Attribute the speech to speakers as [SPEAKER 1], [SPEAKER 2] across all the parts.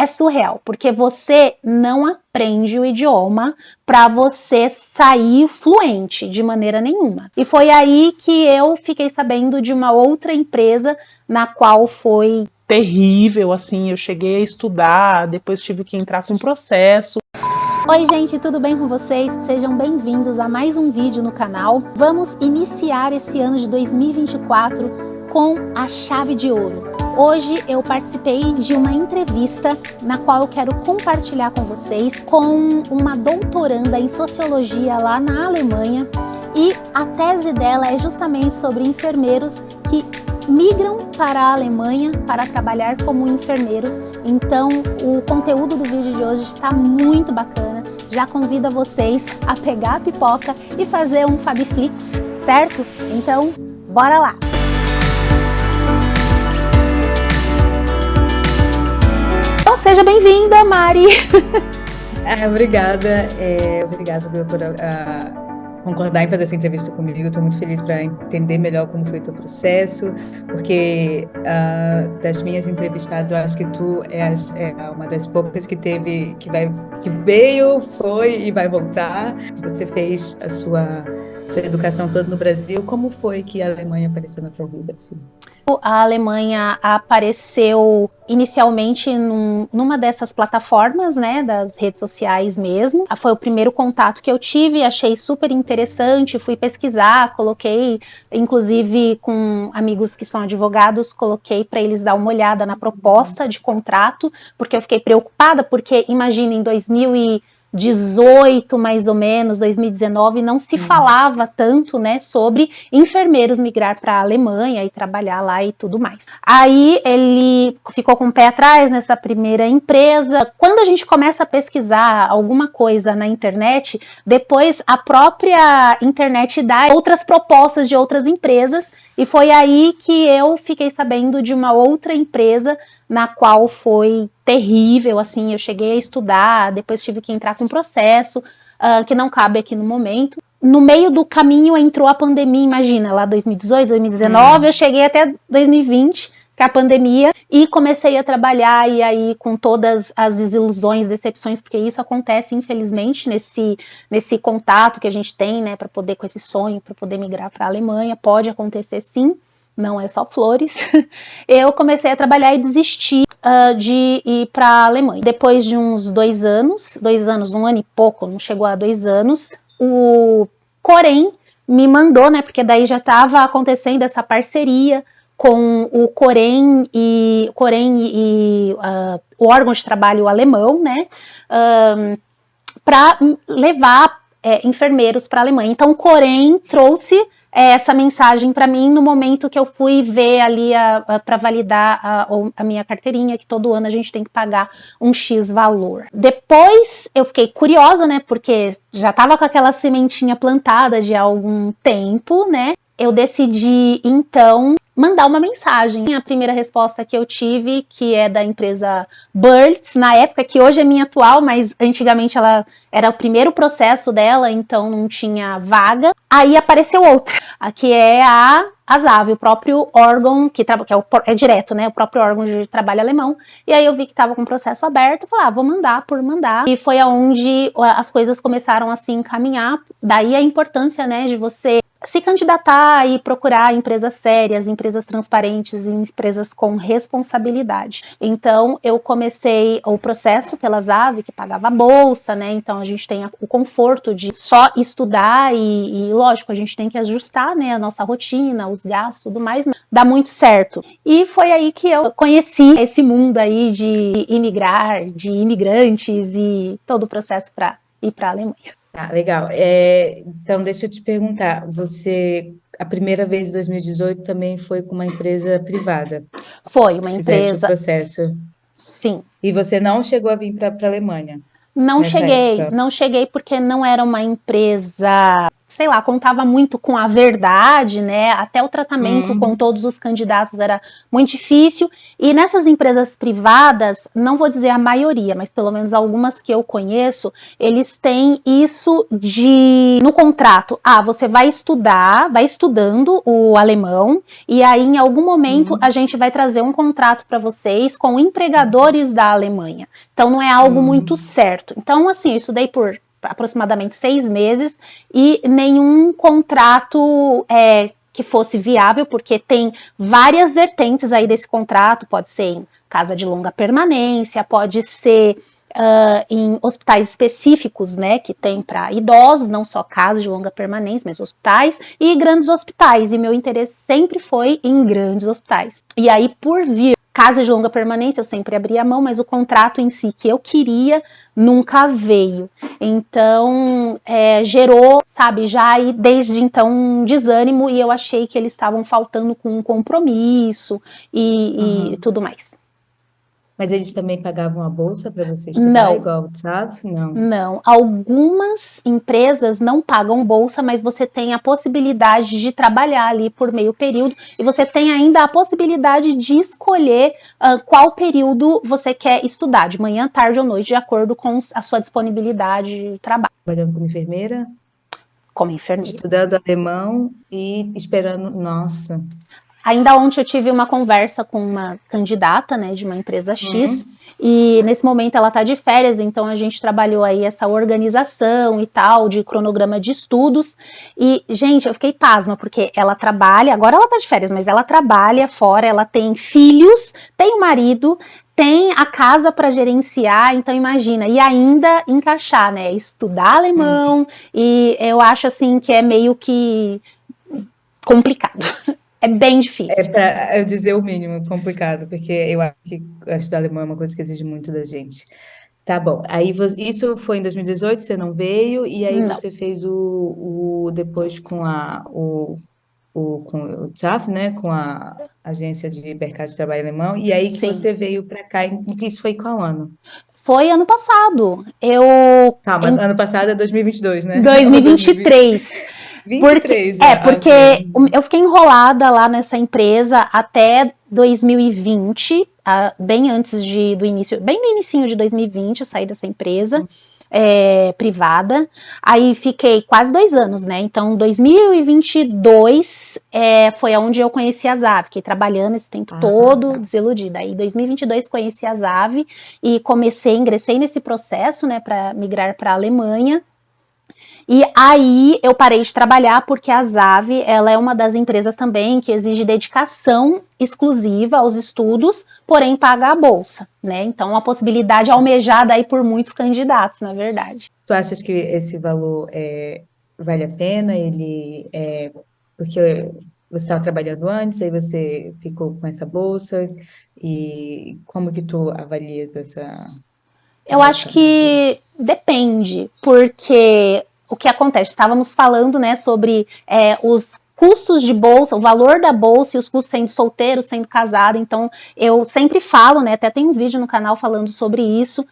[SPEAKER 1] é surreal, porque você não aprende o idioma para você sair fluente de maneira nenhuma. E foi aí que eu fiquei sabendo de uma outra empresa na qual foi
[SPEAKER 2] terrível, assim, eu cheguei a estudar, depois tive que entrar com processo.
[SPEAKER 1] Oi gente, tudo bem com vocês? Sejam bem-vindos a mais um vídeo no canal. Vamos iniciar esse ano de 2024 com a chave de ouro. Hoje eu participei de uma entrevista na qual eu quero compartilhar com vocês com uma doutoranda em sociologia lá na Alemanha, e a tese dela é justamente sobre enfermeiros que migram para a Alemanha para trabalhar como enfermeiros. Então o conteúdo do vídeo de hoje está muito bacana. Já convido vocês a pegar a pipoca e fazer um Fabiflix, certo? Então, bora lá! Então, seja bem-vinda, Mari!
[SPEAKER 3] Obrigada. Obrigada por concordar em fazer essa entrevista comigo. Estou muito feliz para entender melhor como foi o teu processo, porque das minhas entrevistadas, eu acho que tu é uma das poucas que veio, foi e vai voltar. Você fez a sua educação toda no Brasil. Como foi que a Alemanha apareceu na tua vida, assim?
[SPEAKER 1] A Alemanha apareceu inicialmente numa dessas plataformas, né, das redes sociais mesmo. Foi o primeiro contato que eu tive, achei super interessante, fui pesquisar, coloquei, inclusive com amigos que são advogados, coloquei para eles dar uma olhada na proposta de contrato, porque eu fiquei preocupada, porque imagina, em 2018, mais ou menos, 2019, não se falava tanto, né, sobre enfermeiros migrar para a Alemanha e trabalhar lá e tudo mais. Aí ele ficou com o pé atrás nessa primeira empresa. Quando a gente começa a pesquisar alguma coisa na internet, depois a própria internet dá outras propostas de outras empresas, e foi aí que eu fiquei sabendo de uma outra empresa na qual foi terrível, assim, eu cheguei a estudar, depois tive que entrar com processo, que não cabe aqui no momento. No meio do caminho entrou a pandemia, imagina, lá 2018, 2019, eu cheguei até 2020, que é a pandemia, e comecei a trabalhar, e aí com todas as desilusões, decepções, porque isso acontece, infelizmente, nesse contato que a gente tem, né, para poder, com esse sonho, para poder migrar para a Alemanha, pode acontecer sim, não é só flores. Eu comecei a trabalhar e desisti de ir para a Alemanha. Depois de uns 2 anos, 1 ano e pouco, não chegou a 2 anos, o Corém me mandou, né, porque daí já estava acontecendo essa parceria com o Corém e o órgão de trabalho alemão, né, para levar enfermeiros para a Alemanha. Então o Corém trouxe essa mensagem para mim no momento que eu fui ver ali para validar a minha carteirinha, que todo ano a gente tem que pagar um X valor. Depois eu fiquei curiosa, né, porque já estava com aquela sementinha plantada de algum tempo, né, eu decidi então mandar uma mensagem. A primeira resposta que eu tive, que é da empresa Birds, na época, que hoje é minha atual, mas antigamente ela era o primeiro processo dela, então não tinha vaga. Aí apareceu outra, que é a ASAV, o próprio órgão, que é direto, né, o próprio órgão de trabalho alemão. E aí eu vi que estava com o processo aberto, falei, vou mandar por mandar. E foi aonde as coisas começaram a se encaminhar. Daí a importância, né, de você se candidatar e procurar empresas sérias, empresas transparentes e empresas com responsabilidade. Então, eu comecei o processo pela ASAV, que pagava a bolsa, né? Então, a gente tem o conforto de só estudar e lógico, a gente tem que ajustar, né, a nossa rotina, os gastos, tudo mais, mas dá muito certo. E foi aí que eu conheci esse mundo aí de imigrar, de imigrantes e todo o processo para ir para a Alemanha.
[SPEAKER 3] Legal. Então, deixa eu te perguntar, a primeira vez em 2018 também foi com uma empresa privada?
[SPEAKER 1] Foi uma empresa.
[SPEAKER 3] O processo?
[SPEAKER 1] Sim.
[SPEAKER 3] E você não chegou a vir para a Alemanha?
[SPEAKER 1] Não cheguei porque não era uma empresa sei lá, contava muito com a verdade, né? Até o tratamento com todos os candidatos era muito difícil. E nessas empresas privadas, não vou dizer a maioria, mas pelo menos algumas que eu conheço, eles têm isso no contrato. Você vai estudar, vai estudando o alemão, e aí em algum momento a gente vai trazer um contrato para vocês com empregadores da Alemanha. Então não é algo muito certo. Então, assim, eu estudei por aproximadamente 6 meses e nenhum contrato que fosse viável, porque tem várias vertentes aí desse contrato, pode ser em casa de longa permanência, pode ser em hospitais específicos, né, que tem para idosos, não só casas de longa permanência, mas hospitais e grandes hospitais, e meu interesse sempre foi em grandes hospitais. E aí, por vir casa de longa permanência, eu sempre abri a mão, mas o contrato em si que eu queria nunca veio. Então, gerou, sabe, já aí desde então um desânimo, e eu achei que eles estavam faltando com um compromisso e tudo mais.
[SPEAKER 3] Mas eles também pagavam a bolsa para você estudar, igual o TSAF?
[SPEAKER 1] Não. Algumas empresas não pagam bolsa, mas você tem a possibilidade de trabalhar ali por meio período, e você tem ainda a possibilidade de escolher qual período você quer estudar, de manhã, tarde ou noite, de acordo com a sua disponibilidade de trabalho.
[SPEAKER 3] Trabalhando como enfermeira?
[SPEAKER 1] Como enfermeira.
[SPEAKER 3] Estudando alemão e esperando, nossa...
[SPEAKER 1] Ainda ontem eu tive uma conversa com uma candidata, né, de uma empresa X, e nesse momento ela está de férias, então a gente trabalhou aí essa organização e tal, de cronograma de estudos, e, gente, eu fiquei pasma, porque ela trabalha, agora ela está de férias, mas ela trabalha fora, ela tem filhos, tem um marido, tem a casa para gerenciar, então imagina, e ainda encaixar, né, estudar alemão, e eu acho, assim, que é meio que complicado. É bem difícil.
[SPEAKER 3] É para eu dizer o mínimo, complicado, porque eu acho que estudar alemão é uma coisa que exige muito da gente. Tá bom, aí isso foi em 2018, você não veio, e aí você fez depois com com o TSAF, né, com a Agência de Mercado de Trabalho Alemão, e aí que você veio para cá, isso foi qual ano?
[SPEAKER 1] Foi ano passado.
[SPEAKER 3] Calma, ano passado é 2022, né?
[SPEAKER 1] 2023.
[SPEAKER 3] 23,
[SPEAKER 1] porque eu fiquei enrolada lá nessa empresa até 2020, bem antes do início, bem no inicinho de 2020, eu saí dessa empresa privada, aí fiquei quase 2 anos, né, então 2022 foi onde eu conheci a Zav, fiquei trabalhando esse tempo todo, desiludida, aí em 2022 conheci a Zav e ingressei nesse processo, né, para migrar para a Alemanha. E aí eu parei de trabalhar porque a Zav, ela é uma das empresas também que exige dedicação exclusiva aos estudos, porém paga a bolsa, né? Então uma possibilidade almejada aí por muitos candidatos, na verdade.
[SPEAKER 3] Tu achas que esse valor vale a pena? Porque você estava trabalhando antes, aí você ficou com essa bolsa, e como que tu avalias essa...
[SPEAKER 1] Eu acho que depende, porque o que acontece? Estávamos falando, né, sobre os custos de bolsa, o valor da bolsa e os custos sendo solteiro, sendo casado. Então eu sempre falo, né, até tem um vídeo no canal falando sobre isso,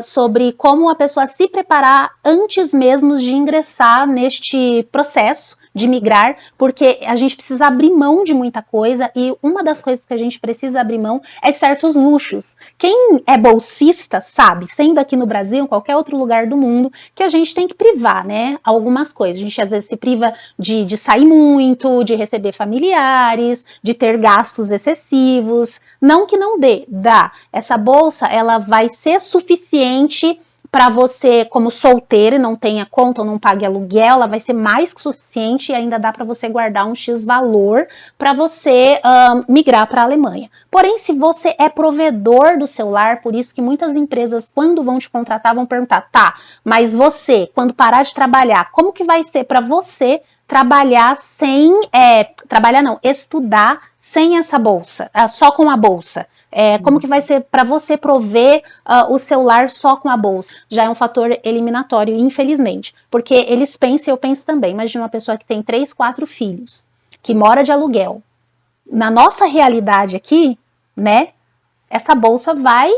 [SPEAKER 1] sobre como a pessoa se preparar antes mesmo de ingressar neste processo de migrar, porque a gente precisa abrir mão de muita coisa, e uma das coisas que a gente precisa abrir mão é certos luxos. Quem é bolsista sabe, sendo aqui no Brasil, em qualquer outro lugar do mundo, que a gente tem que privar, né, algumas coisas. A gente às vezes se priva de sair muito, de receber familiares, de ter gastos excessivos. Não que não dá. Essa bolsa, ela vai ser suficiente para você, como solteira, não tenha conta ou não pague aluguel, ela vai ser mais que suficiente, e ainda dá para você guardar um X valor para você migrar para a Alemanha. Porém, se você é provedor do seu lar, por isso que muitas empresas, quando vão te contratar, vão perguntar, tá, mas você, quando parar de trabalhar, como que vai ser para você trabalhar estudar sem essa bolsa, só com a bolsa? Como que vai ser para você prover o seu lar só com a bolsa? Já é um fator eliminatório, infelizmente, porque eles pensam, eu penso também, imagina uma pessoa que tem 3, 4 filhos, que mora de aluguel. Na nossa realidade aqui, né, essa bolsa vai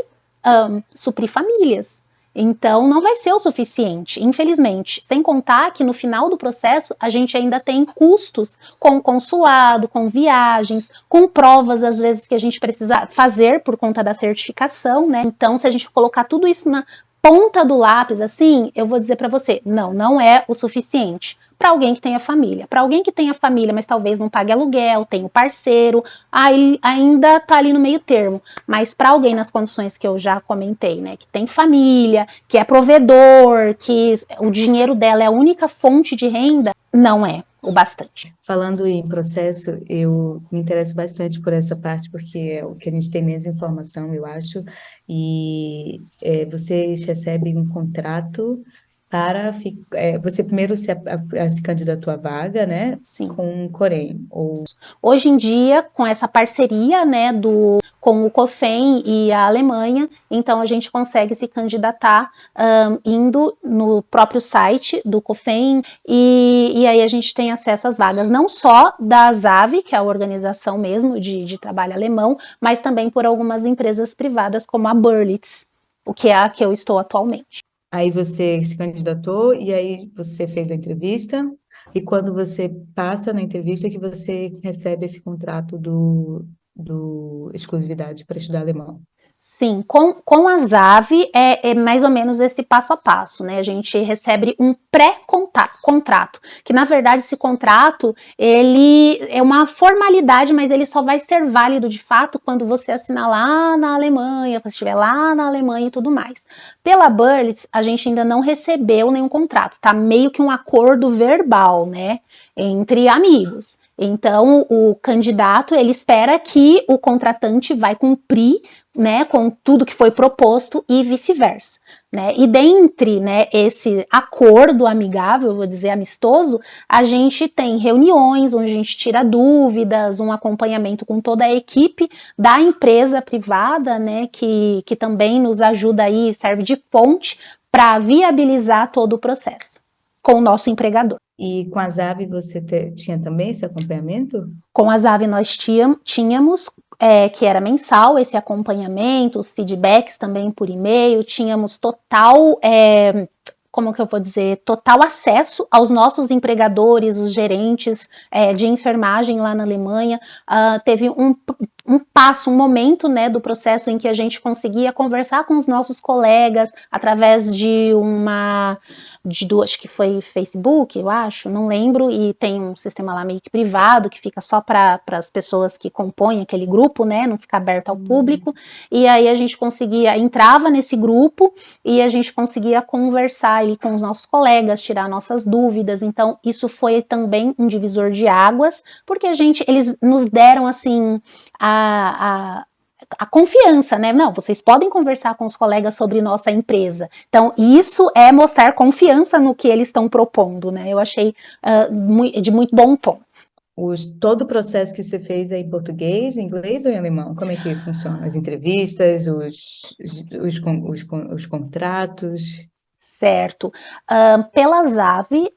[SPEAKER 1] suprir famílias. Então, não vai ser o suficiente, infelizmente. Sem contar que no final do processo, a gente ainda tem custos com o consulado, com viagens, com provas, às vezes, que a gente precisa fazer por conta da certificação, né? Então, se a gente colocar tudo isso na ponta do lápis, assim, eu vou dizer para você, não é o suficiente para alguém que tenha família. Para alguém que tenha família, mas talvez não pague aluguel, tenha um parceiro, aí ainda tá ali no meio termo. Mas para alguém nas condições que eu já comentei, né, que tem família, que é provedor, que o dinheiro dela é a única fonte de renda, não é o bastante.
[SPEAKER 3] Falando em processo, eu me interesso bastante por essa parte, porque é o que a gente tem menos informação, eu acho, e vocês recebem um contrato para... você primeiro se candidatou à vaga, né,
[SPEAKER 1] Sim.
[SPEAKER 3] com o Corém, ou...
[SPEAKER 1] Hoje em dia, com essa parceria, né, com o COFEM e a Alemanha, então a gente consegue se candidatar indo no próprio site do COFEM e aí a gente tem acesso às vagas, não só da ZAV, que é a organização mesmo de trabalho alemão, mas também por algumas empresas privadas como a Berlitz, o que é a que eu estou atualmente.
[SPEAKER 3] Aí você se candidatou e aí você fez a entrevista, e quando você passa na entrevista que você recebe esse contrato do exclusividade para estudar alemão.
[SPEAKER 1] Sim, com a ZAV é mais ou menos esse passo a passo, né? A gente recebe um pré-contrato, que na verdade esse contrato, ele é uma formalidade, mas ele só vai ser válido de fato quando você assinar lá na Alemanha, quando estiver lá na Alemanha e tudo mais. Pela Berlitz, a gente ainda não recebeu nenhum contrato, tá meio que um acordo verbal, né? Entre amigos. Então, o candidato, ele espera que o contratante vai cumprir, né, com tudo que foi proposto e vice-versa, né? E dentre, né, esse acordo amigável, vou dizer amistoso, a gente tem reuniões onde a gente tira dúvidas, um acompanhamento com toda a equipe da empresa privada, né, que também nos ajuda aí, serve de ponte para viabilizar todo o processo com o nosso empregador.
[SPEAKER 3] E com a ZAV você tinha também esse acompanhamento?
[SPEAKER 1] Com a ZAV nós tínhamos, que era mensal, esse acompanhamento, os feedbacks também por e-mail, tínhamos total, como que eu vou dizer, total acesso aos nossos empregadores, os gerentes de enfermagem lá na Alemanha. Teve um momento, né, do processo em que a gente conseguia conversar com os nossos colegas através de acho que foi Facebook, eu acho, não lembro, e tem um sistema lá meio que privado, que fica só para as pessoas que compõem aquele grupo, né, não fica aberto ao público, e aí a gente entrava nesse grupo, e a gente conseguia conversar ali com os nossos colegas, tirar nossas dúvidas, então isso foi também um divisor de águas, porque eles nos deram, assim, a confiança, né? Não, vocês podem conversar com os colegas sobre nossa empresa. Então, isso é mostrar confiança no que eles estão propondo, né? Eu achei de muito bom tom.
[SPEAKER 3] Todo o processo que você fez é em português, em inglês ou em alemão? Como é que funciona? As entrevistas, os contratos?
[SPEAKER 1] Certo. Pela ZAV,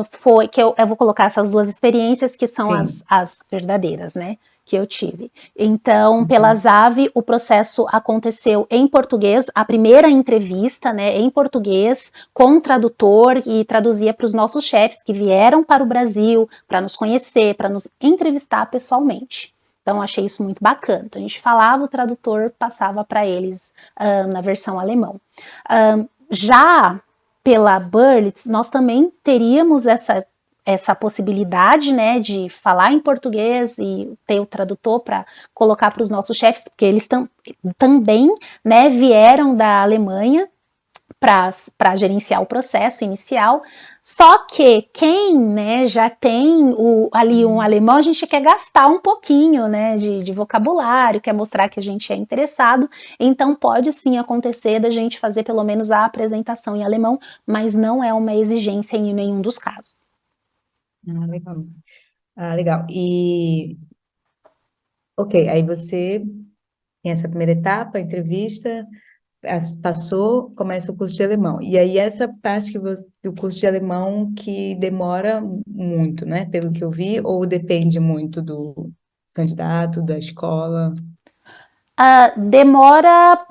[SPEAKER 1] foi que eu vou colocar essas duas experiências que são as verdadeiras, né? Que eu tive. Então, pela ZAV, o processo aconteceu em português, a primeira entrevista, né, em português, com tradutor, e traduzia para os nossos chefes que vieram para o Brasil para nos conhecer, para nos entrevistar pessoalmente. Então, achei isso muito bacana. Então, a gente falava, o tradutor passava para eles na versão alemão. Já pela Berlitz, nós também teríamos essa possibilidade, né, de falar em português e ter o tradutor para colocar para os nossos chefes, porque eles também, né, vieram da Alemanha para gerenciar o processo inicial, só que quem, né, já tem ali um alemão, a gente quer gastar um pouquinho, né, de vocabulário, quer mostrar que a gente é interessado, então pode sim acontecer da gente fazer pelo menos a apresentação em alemão, mas não é uma exigência em nenhum dos casos.
[SPEAKER 3] Legal. Legal. Ok, aí você tem essa primeira etapa, a entrevista, passou, começa o curso de alemão. E aí essa parte do curso de alemão que demora muito, né? Pelo que eu vi, ou depende muito do candidato, da escola?
[SPEAKER 1] Demora,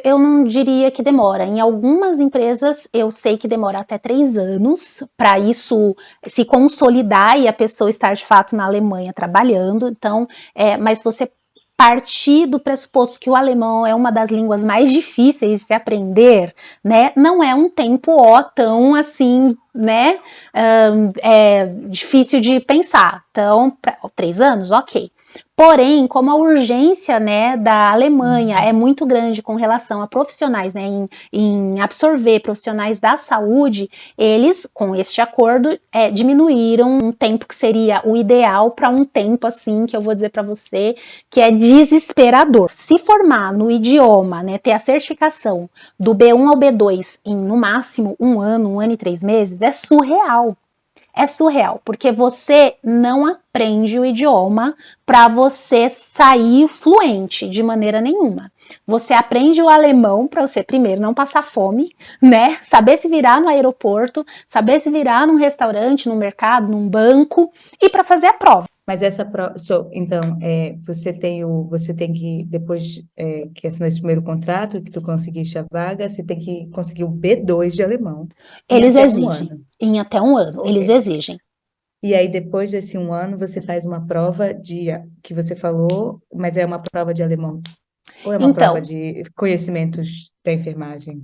[SPEAKER 1] eu não diria que demora. Em algumas empresas eu sei que demora até 3 anos para isso se consolidar e a pessoa estar de fato na Alemanha trabalhando. Então, mas você partir do pressuposto que o alemão é uma das línguas mais difíceis de se aprender, né? Não é um tempo tão assim, né? É difícil de pensar. Então, 3 anos, ok. Porém, como a urgência, né, da Alemanha é muito grande com relação a profissionais, né, em absorver profissionais da saúde, eles, com este acordo, diminuíram um tempo que seria o ideal para um tempo, assim, que eu vou dizer para você, que é desesperador. Se formar no idioma, né, ter a certificação do B1 ao B2 em, no máximo, 1 ano e 3 meses, é surreal. É surreal, porque você não aprende o idioma para você sair fluente de maneira nenhuma. Você aprende o alemão para você, primeiro, não passar fome, né? Saber se virar no aeroporto, saber se virar num restaurante, num mercado, num banco e para fazer a prova.
[SPEAKER 3] Mas essa prova, então, você tem que, depois que assinou esse primeiro contrato, que tu conseguiste a vaga, você tem que conseguir o B2 de alemão.
[SPEAKER 1] Eles exigem, em até 1 ano,
[SPEAKER 3] Okay.
[SPEAKER 1] eles exigem.
[SPEAKER 3] E aí, depois desse 1 ano, você faz uma prova que você falou, mas é uma prova de alemão? Ou é uma prova de conhecimentos da enfermagem?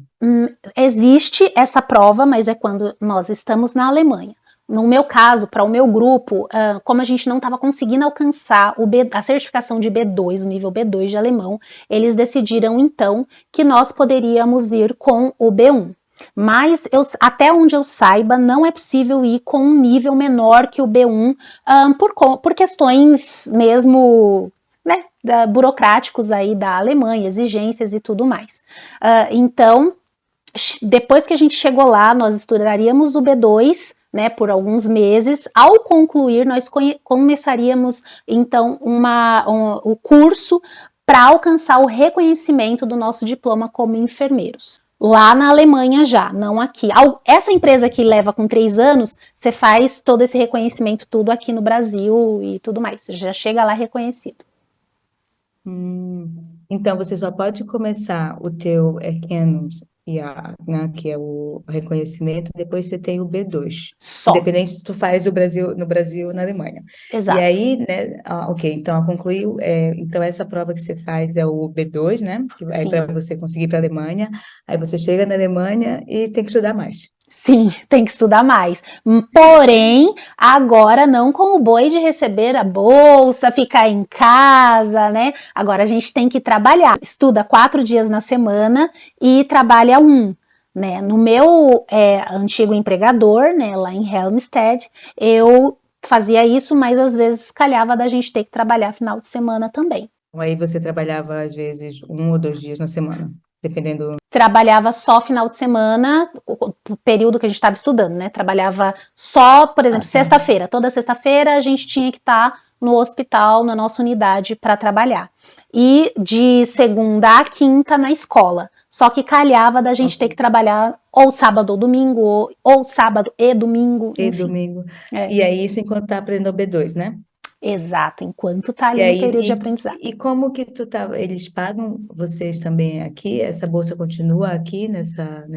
[SPEAKER 1] Existe essa prova, mas é quando nós estamos na Alemanha. No meu caso, para o meu grupo, como a gente não estava conseguindo alcançar a certificação de B2, o nível B2 de alemão, eles decidiram então que nós poderíamos ir com o B1. Mas até onde eu saiba, não é possível ir com um nível menor que o B1 por questões mesmo, né, burocráticos aí da Alemanha, exigências e tudo mais. Então, depois que a gente chegou lá, nós estudaríamos o B2, né, por alguns meses. Ao concluir, nós começaríamos então o curso para alcançar o reconhecimento do nosso diploma como enfermeiros. Lá na Alemanha já, não aqui. Essa empresa que leva com 3 anos, você faz todo esse reconhecimento tudo aqui no Brasil e tudo mais. Você já chega lá reconhecido.
[SPEAKER 3] Então, você só pode começar o teu Erkennungs, né, que é o reconhecimento, depois você tem o B2.
[SPEAKER 1] Só.
[SPEAKER 3] Independente se tu faz no Brasil ou na Alemanha.
[SPEAKER 1] Exato.
[SPEAKER 3] E aí, né, ok, então concluiu, então essa prova que você faz é o B2, né, que é para você conseguir ir para a Alemanha, aí você chega na Alemanha e tem que estudar mais.
[SPEAKER 1] Sim, tem que estudar mais. Porém, agora não com o boi de receber a bolsa, ficar em casa, né? Agora a gente tem que trabalhar. Estuda 4 dias na semana e trabalha 1. Né? No meu antigo empregador, né, lá em Helmstedt, eu fazia isso, mas às vezes calhava da gente ter que trabalhar final de semana também.
[SPEAKER 3] Aí você trabalhava às vezes 1 ou 2 dias na semana? Dependendo.
[SPEAKER 1] Trabalhava só final de semana, o período que a gente estava estudando, né? Trabalhava só, por exemplo, sexta-feira. Toda sexta-feira a gente tinha que estar no hospital, na nossa unidade, para trabalhar. E de segunda a quinta na escola. Só que calhava da gente ter que trabalhar ou sábado ou domingo, ou sábado e domingo.
[SPEAKER 3] E domingo. E aí isso enquanto tá aprendendo o B2, né?
[SPEAKER 1] Exato, enquanto tá ali no período de aprendizado.
[SPEAKER 3] E como que eles pagam vocês também aqui? Essa bolsa continua aqui nessa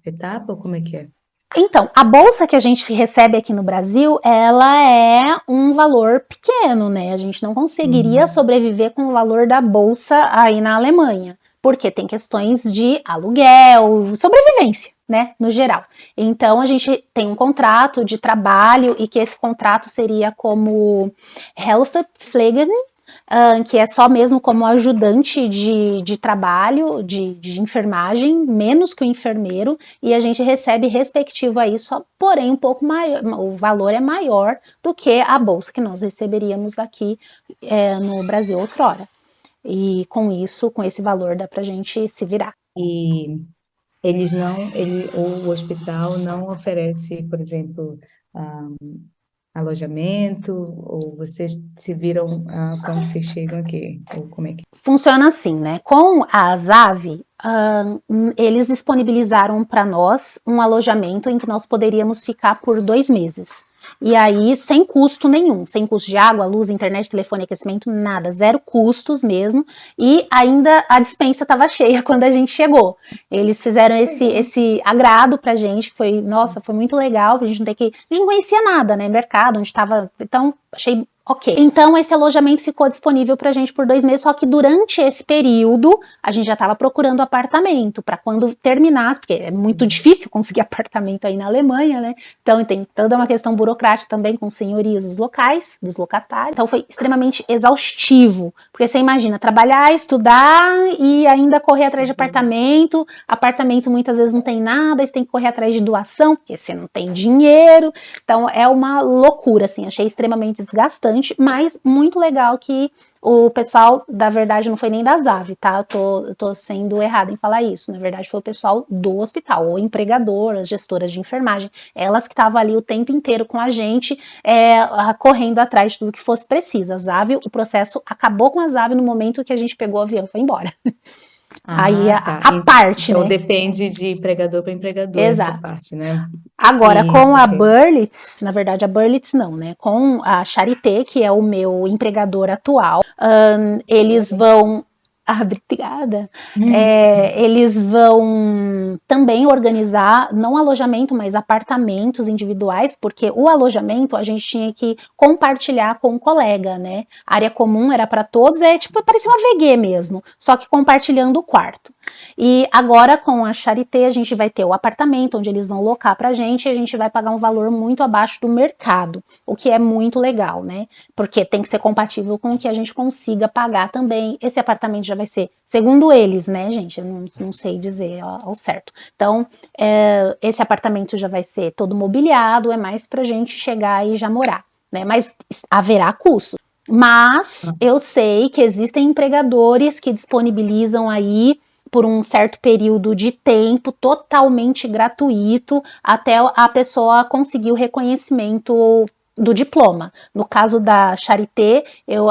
[SPEAKER 3] etapa ou como é que é?
[SPEAKER 1] Então, a bolsa que a gente recebe aqui no Brasil, ela é um valor pequeno, né? A gente não conseguiria sobreviver com o valor da bolsa aí na Alemanha, porque tem questões de aluguel, sobrevivência, né, no geral. Então, a gente tem um contrato de trabalho e que esse contrato seria como Helferpfleger, que é só mesmo como ajudante de trabalho, de enfermagem, menos que o enfermeiro, e a gente recebe respectivo a isso, porém um pouco maior, o valor é maior do que a bolsa que nós receberíamos aqui no Brasil outrora. E com isso, com esse valor, dá pra gente se virar.
[SPEAKER 3] E o hospital não oferece, por exemplo, alojamento, ou vocês se viram quando vocês chegam aqui? Ou como é que...
[SPEAKER 1] Funciona assim, né? Com a Asav, eles disponibilizaram para nós um alojamento em que nós poderíamos ficar por 2 meses. E aí, sem custo nenhum, sem custo de água, luz, internet, telefone, aquecimento, nada, zero custos mesmo. E ainda a despensa estava cheia quando a gente chegou. Eles fizeram esse agrado pra gente, que foi, nossa, foi muito legal, pra gente não ter que. A gente não conhecia nada, né? Mercado, onde estava. Então, achei. Ok. Então, esse alojamento ficou disponível pra gente por 2 meses, só que durante esse período, a gente já estava procurando apartamento, para quando terminasse, porque é muito difícil conseguir apartamento aí na Alemanha, né? Então, tem toda uma questão burocrática também com senhorias dos locais, dos locatários. Então, foi extremamente exaustivo, porque você imagina, trabalhar, estudar e ainda correr atrás de apartamento. Apartamento muitas vezes não tem nada, você tem que correr atrás de doação, porque você não tem dinheiro. Então, é uma loucura, assim, achei extremamente desgastante, mas muito legal que o pessoal, da verdade, não foi nem da ZAV, tá? Eu tô sendo errada em falar isso. Na verdade, foi o pessoal do hospital, o empregador, as gestoras de enfermagem, elas que estavam ali o tempo inteiro com a gente, correndo atrás de tudo que fosse preciso. A ZAV, o processo acabou com a ZAV no momento que a gente pegou o avião e foi embora. Aí a parte,
[SPEAKER 3] então
[SPEAKER 1] né?
[SPEAKER 3] depende de empregador para empregador.
[SPEAKER 1] Exato.
[SPEAKER 3] Essa parte, né?
[SPEAKER 1] Agora, com a Berlitz, na verdade a Berlitz não, né? Com a Charité, que é o meu empregador atual, eles vão... obrigada. Eles vão também organizar, não alojamento, mas apartamentos individuais, porque o alojamento a gente tinha que compartilhar com um colega, né? A área comum era para todos, parecia uma VG mesmo, só que compartilhando o quarto. E agora com a Charité a gente vai ter o apartamento onde eles vão locar pra gente e a gente vai pagar um valor muito abaixo do mercado, o que é muito legal, né? Porque tem que ser compatível com o que a gente consiga pagar também. Esse apartamento já vai ser, segundo eles, né, gente? Eu não sei dizer ao certo. Então, esse apartamento já vai ser todo mobiliado, é mais pra gente chegar e já morar, né? Mas haverá custo. Mas eu sei que existem empregadores que disponibilizam aí por um certo período de tempo, totalmente gratuito, até a pessoa conseguir o reconhecimento do diploma. No caso da Charité,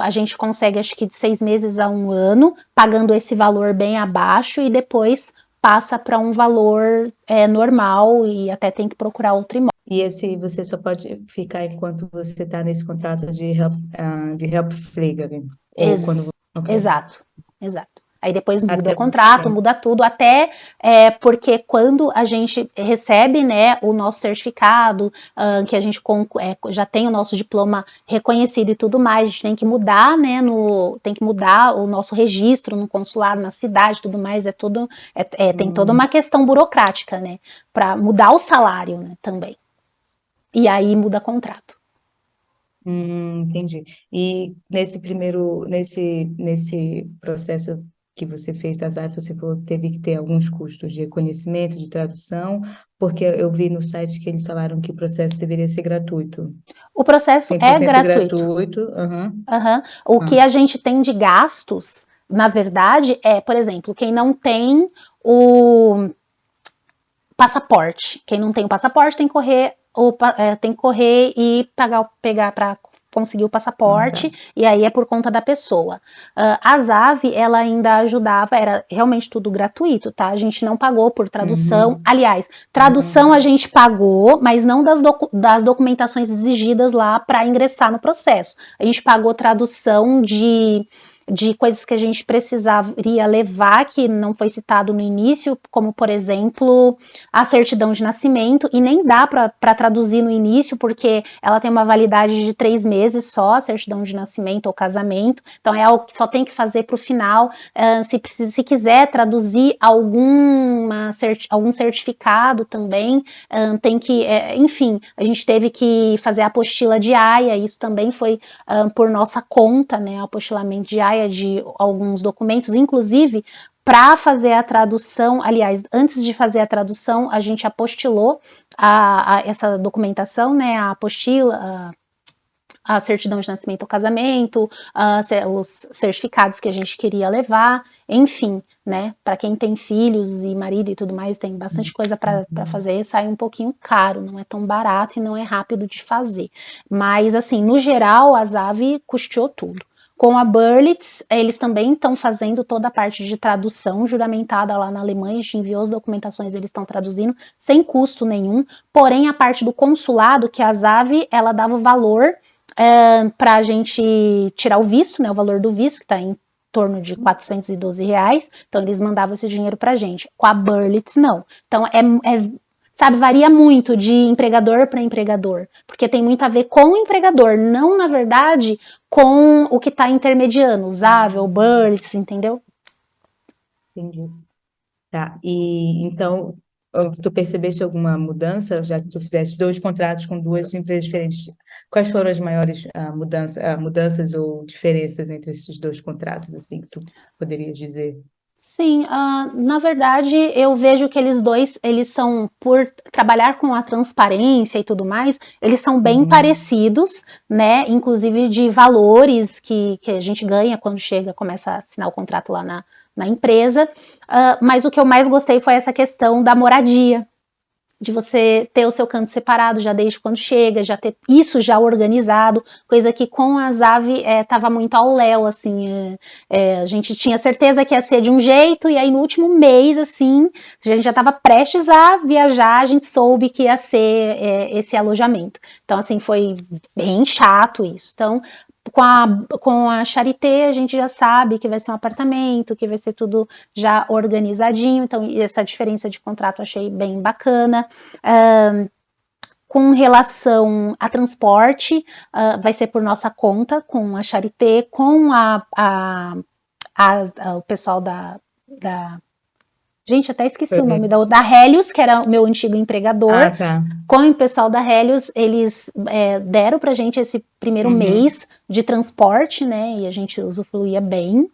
[SPEAKER 1] a gente consegue acho que de 6 meses a 1 ano, pagando esse valor bem abaixo e depois passa para um valor normal e até tem que procurar outro imóvel.
[SPEAKER 3] E esse você só pode ficar enquanto você está nesse contrato de Helpflegerin?
[SPEAKER 1] Exato. Aí depois muda o contrato, muda tudo, até porque quando a gente recebe, né, o nosso certificado, que a gente já tem o nosso diploma reconhecido e tudo mais, a gente tem que mudar, né, tem que mudar o nosso registro no consulado, na cidade, tudo mais, tem toda uma questão burocrática, né, para mudar o salário, né, também. E aí muda contrato.
[SPEAKER 3] Entendi. E nesse processo que você fez da ZAF, você falou que teve que ter alguns custos de reconhecimento, de tradução, porque eu vi no site que eles falaram que o processo deveria ser gratuito.
[SPEAKER 1] O processo é gratuito. O que a gente tem de gastos, na verdade, por exemplo, quem não tem o passaporte. Quem não tem o passaporte tem que correr e pegar para conseguir o passaporte, e aí é por conta da pessoa. A ZAV, ela ainda ajudava, era realmente tudo gratuito, tá? A gente não pagou por tradução. Aliás, tradução a gente pagou, mas não das documentações exigidas lá para ingressar no processo. A gente pagou tradução de coisas que a gente precisaria levar, que não foi citado no início, como, por exemplo, a certidão de nascimento, e nem dá para traduzir no início, porque ela tem uma validade de 3 meses só, a certidão de nascimento ou casamento, então é algo que só tem que fazer para o final. Se quiser traduzir algum certificado também, tem que, enfim, a gente teve que fazer a apostila de AIA, isso também foi por nossa conta, né, o apostilamento de AIA de alguns documentos, inclusive para fazer a tradução. Aliás, antes de fazer a tradução, a gente apostilou essa documentação, né, a apostila, a certidão de nascimento ou casamento, os certificados que a gente queria levar, enfim, né, para quem tem filhos e marido e tudo mais, tem bastante coisa para fazer, sai um pouquinho caro, não é tão barato e não é rápido de fazer, mas assim, no geral, a ZAV custeou tudo. Com a Berlitz, eles também estão fazendo toda a parte de tradução juramentada lá na Alemanha, a gente enviou as documentações, eles estão traduzindo sem custo nenhum, porém a parte do consulado, que a ZAV, ela dava o valor para a gente tirar o visto, né, o valor do visto, que está em torno de R$ 412, então eles mandavam esse dinheiro para a gente. Com a Berlitz, não. Então, sabe, varia muito de empregador para empregador, porque tem muito a ver com o empregador, não, na verdade, com o que está intermediando, usável, Berlitz, entendeu?
[SPEAKER 3] Entendi. Tá, e então, tu percebeste alguma mudança, já que tu fizeste 2 contratos com 2 empresas diferentes? Quais foram as maiores mudanças ou diferenças entre esses 2 contratos, assim, que tu poderias dizer?
[SPEAKER 1] Sim, na verdade, eu vejo que eles dois, eles são, por trabalhar com a transparência e tudo mais, eles são bem parecidos, né? Inclusive de valores que a gente ganha quando começa a assinar o contrato lá na empresa. Mas o que eu mais gostei foi essa questão da moradia, de você ter o seu canto separado já desde quando chega, já ter isso já organizado, coisa que com a Zave estava muito ao léu, assim, a gente tinha certeza que ia ser de um jeito, e aí no último mês, assim, a gente já estava prestes a viajar, a gente soube que ia ser esse alojamento. Então, assim, foi bem chato isso. Então, com a Charité, a gente já sabe que vai ser um apartamento, que vai ser tudo já organizadinho, então essa diferença de contrato eu achei bem bacana. Com relação a transporte, vai ser por nossa conta, com a Charité, com o pessoal da gente, até esqueci o nome da Helios, que era o meu antigo empregador.
[SPEAKER 3] Tá.
[SPEAKER 1] Com o pessoal da Helios, eles deram pra gente esse primeiro mês de transporte, né? E a gente usufruía bem.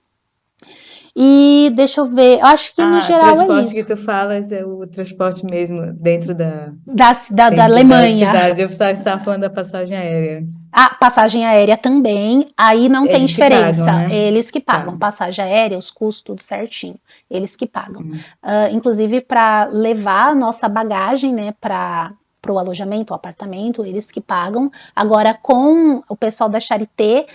[SPEAKER 1] E deixa eu ver, eu acho que no geral é isso. O
[SPEAKER 3] transporte que tu falas é o transporte mesmo dentro da
[SPEAKER 1] Alemanha.
[SPEAKER 3] Da cidade. Eu estava falando da passagem aérea.
[SPEAKER 1] A passagem aérea também, aí não tem diferença.
[SPEAKER 3] Pagam, né?
[SPEAKER 1] Eles que pagam. Passagem aérea, os custos, tudo certinho. Eles que pagam. Inclusive, para levar a nossa bagagem, né, para o alojamento, o apartamento, eles que pagam. Agora, com o pessoal da Charité,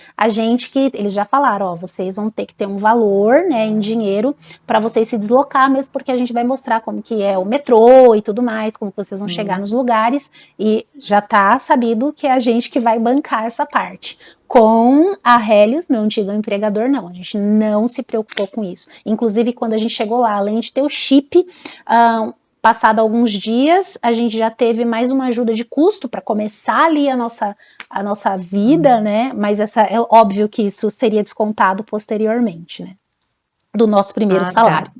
[SPEAKER 1] eles já falaram, vocês vão ter que ter um valor, né, em dinheiro, para vocês se deslocar mesmo, porque a gente vai mostrar como que é o metrô e tudo mais, como vocês vão chegar nos lugares, e já tá sabido que é a gente que vai bancar essa parte. Com a Helios, meu antigo empregador, não, a gente não se preocupou com isso. Inclusive, quando a gente chegou lá, além de ter o chip, passado alguns dias, a gente já teve mais uma ajuda de custo para começar ali a nossa vida, né? Mas é óbvio que isso seria descontado posteriormente, né? Do nosso primeiro salário.
[SPEAKER 3] Tá.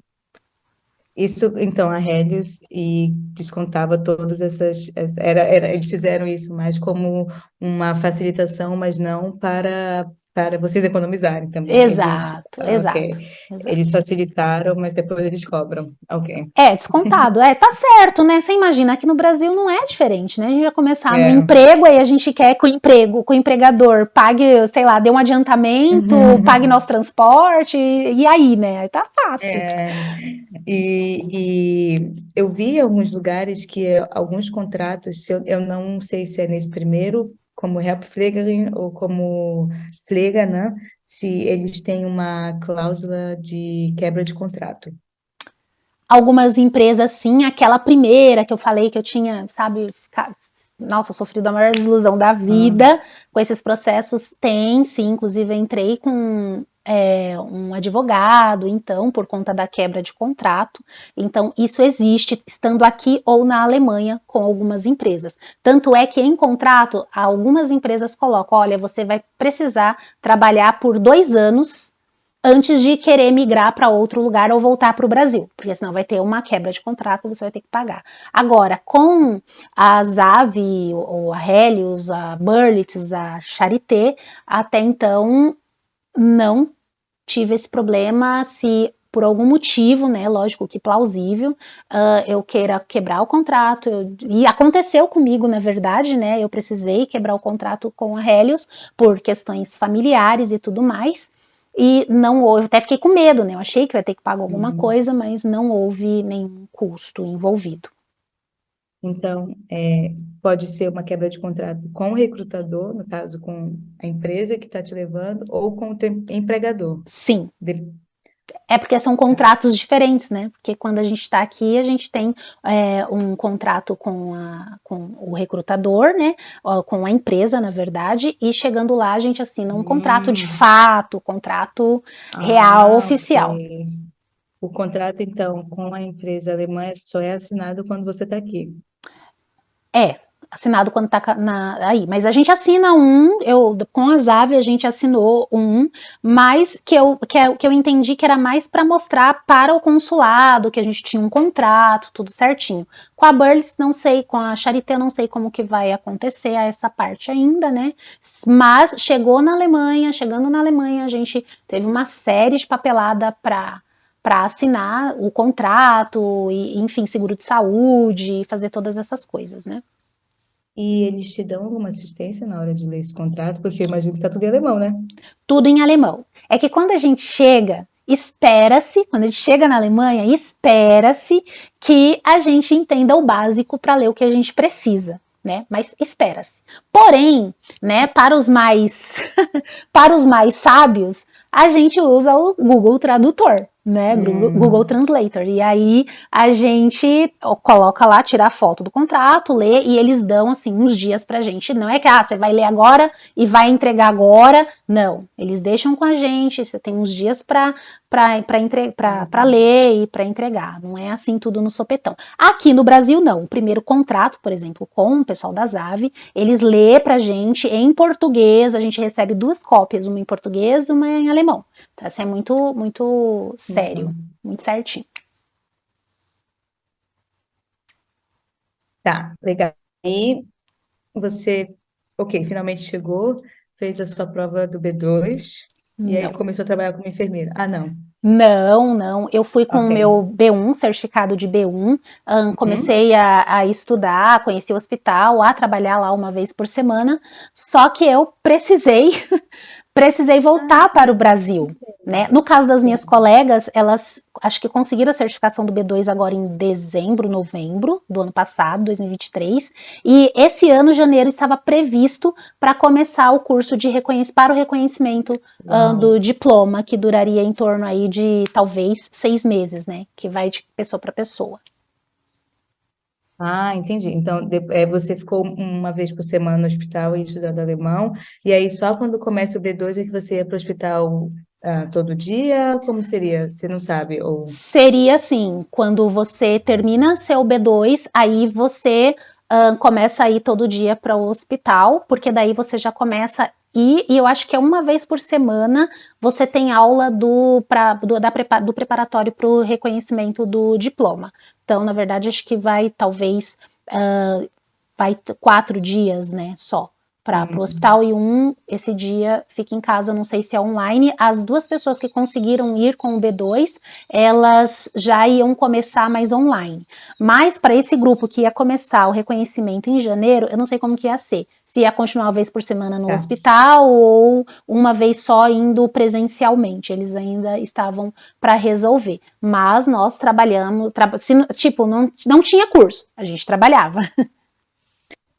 [SPEAKER 3] Isso, então, a Helios e descontava todas essas... eles fizeram isso mais como uma facilitação, mas não para vocês economizarem também.
[SPEAKER 1] Exato.
[SPEAKER 3] Eles facilitaram, mas depois eles cobram. Ok.
[SPEAKER 1] Descontado. Tá certo, né? Você imagina, aqui no Brasil não é diferente, né? A gente vai começar no emprego, aí a gente quer que o empregador pague, sei lá, dê um adiantamento, pague nosso transporte, e aí, né? Aí tá fácil.
[SPEAKER 3] E eu vi em alguns lugares que alguns contratos, eu não sei se é nesse primeiro, como Helpflegerin ou como Pfleger, né? Se eles têm uma cláusula de quebra de contrato.
[SPEAKER 1] Algumas empresas, sim, aquela primeira que eu falei que eu tinha, sabe, sofrido a maior desilusão da vida com esses processos, tem, sim, inclusive eu entrei com um advogado, então, por conta da quebra de contrato. Então, isso existe, estando aqui ou na Alemanha, com algumas empresas. Tanto é que em contrato, algumas empresas colocam, olha, você vai precisar trabalhar por 2 anos antes de querer migrar para outro lugar ou voltar para o Brasil, porque senão vai ter uma quebra de contrato e você vai ter que pagar. Agora, com a Zave, ou a Helios, a Berlitz, a Charité, até então não tive esse problema. Se por algum motivo, né, lógico que plausível, eu queira quebrar o contrato, e aconteceu comigo, na verdade, né, eu precisei quebrar o contrato com a Helios por questões familiares e tudo mais, e não houve, até fiquei com medo, né, eu achei que eu ia ter que pagar alguma coisa, mas não houve nenhum custo envolvido.
[SPEAKER 3] Então, pode ser uma quebra de contrato com o recrutador, no caso, com a empresa que está te levando, ou com o teu empregador.
[SPEAKER 1] Sim.
[SPEAKER 3] De-
[SPEAKER 1] É porque são contratos diferentes, né? Porque quando a gente está aqui, a gente tem um contrato com o recrutador, né? Com a empresa, na verdade, e chegando lá a gente assina um contrato de fato, contrato real, oficial.
[SPEAKER 3] ok. O contrato, então, com a empresa alemã só é assinado quando você está aqui.
[SPEAKER 1] Assinado quando tá aí. Mas a gente assina com a Zave a gente assinou mas que eu entendi que era mais para mostrar para o consulado que a gente tinha um contrato, tudo certinho. Com a Burles, não sei, com a Charité, não sei como que vai acontecer essa parte ainda, né? Mas chegando na Alemanha, a gente teve uma série de papelada para assinar o contrato, e, enfim, seguro de saúde, fazer todas essas coisas, né?
[SPEAKER 3] E eles te dão alguma assistência na hora de ler esse contrato? Porque eu imagino que está tudo em alemão, né?
[SPEAKER 1] Tudo em alemão. É que quando a gente chega, quando a gente chega na Alemanha, espera-se que a gente entenda o básico para ler o que a gente precisa, né? Mas espera-se. Porém, né, para os mais sábios, a gente usa o Google Tradutor, né? Google Translator. E aí a gente coloca lá, tira a foto do contrato, lê, e eles dão assim uns dias pra gente. Não é que você vai ler agora e vai entregar agora. Não, eles deixam com a gente, você tem uns dias para ler e para entregar. Não é assim tudo no sopetão. Aqui no Brasil, não. O primeiro contrato, por exemplo, com o pessoal da Zave, eles lê pra gente em português, a gente recebe 2 cópias, uma em português e uma em alemão. Então, assim, é muito, muito sério, muito certinho.
[SPEAKER 3] Tá, legal. E você, finalmente chegou, fez a sua prova do B2 e aí
[SPEAKER 1] Não.
[SPEAKER 3] começou a trabalhar como enfermeira. Ah, não.
[SPEAKER 1] Não. Eu fui com o
[SPEAKER 3] Ok.
[SPEAKER 1] meu B1, certificado de B1, comecei a estudar, conheci o hospital, a trabalhar lá uma vez por semana, só que eu precisei voltar para o Brasil, né? No caso das minhas colegas, elas acho que conseguiram a certificação do B2 agora em dezembro, novembro do ano passado, 2023, e esse ano, janeiro, estava previsto para começar o curso para o reconhecimento do diploma, que duraria em torno aí de talvez 6 meses, né? Que vai de pessoa para pessoa.
[SPEAKER 3] Ah, entendi. Então, você ficou uma vez por semana no hospital e estudando alemão, e aí só quando começa o B2 é que você ia para o hospital todo dia? Como seria? Você não sabe? Ou...
[SPEAKER 1] Seria assim, quando você termina seu B2, aí você começa a ir todo dia para o hospital, porque daí você já começa e eu acho que é uma vez por semana você tem aula do preparatório para o reconhecimento do diploma. Então, na verdade, acho que vai talvez vai 4 dias, né, só para o hospital, e esse dia fica em casa, não sei se é online. As 2 pessoas que conseguiram ir com o B2, elas já iam começar mais online. Mas para esse grupo que ia começar o reconhecimento em janeiro, eu não sei como que ia ser. Se ia continuar uma vez por semana no hospital ou uma vez só indo presencialmente. Eles ainda estavam para resolver. Mas nós trabalhamos, não tinha curso, a gente trabalhava.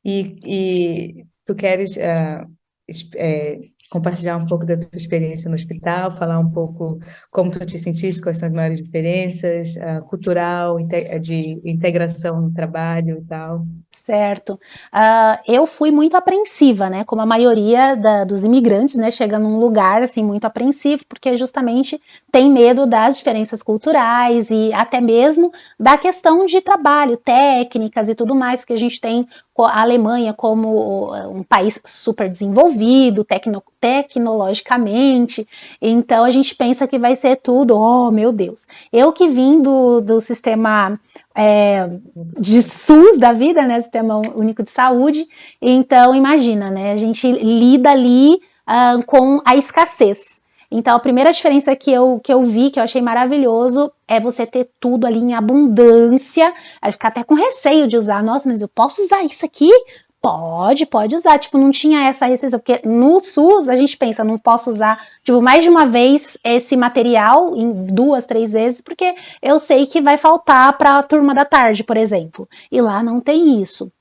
[SPEAKER 3] E tu queres compartilhar um pouco da tua experiência no hospital, falar um pouco como tu te sentiste, quais são as maiores diferenças, cultural, de integração no trabalho e tal?
[SPEAKER 1] Certo. Eu fui muito apreensiva, né? Como a maioria dos imigrantes, né? Chega num lugar assim muito apreensivo, porque justamente tem medo das diferenças culturais e até mesmo da questão de trabalho, técnicas e tudo mais, porque a gente tem a Alemanha como um país super desenvolvido, tecnologicamente, então a gente pensa que vai ser tudo, oh meu Deus. Eu que vim do sistema de SUS da vida, né, Sistema Único de Saúde, então imagina, né, a gente lida ali com a escassez. Então, a primeira diferença que eu vi, que eu achei maravilhoso, é você ter tudo ali em abundância, aí ficar até com receio de usar. Nossa, mas eu posso usar isso aqui? Pode usar, tipo, não tinha essa restrição, porque no SUS a gente pensa, não posso usar, tipo, mais de uma vez esse material, em 2, 3 vezes, porque eu sei que vai faltar para a turma da tarde, por exemplo, e lá não tem isso.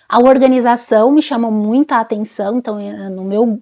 [SPEAKER 1] A organização me chamou muita atenção, então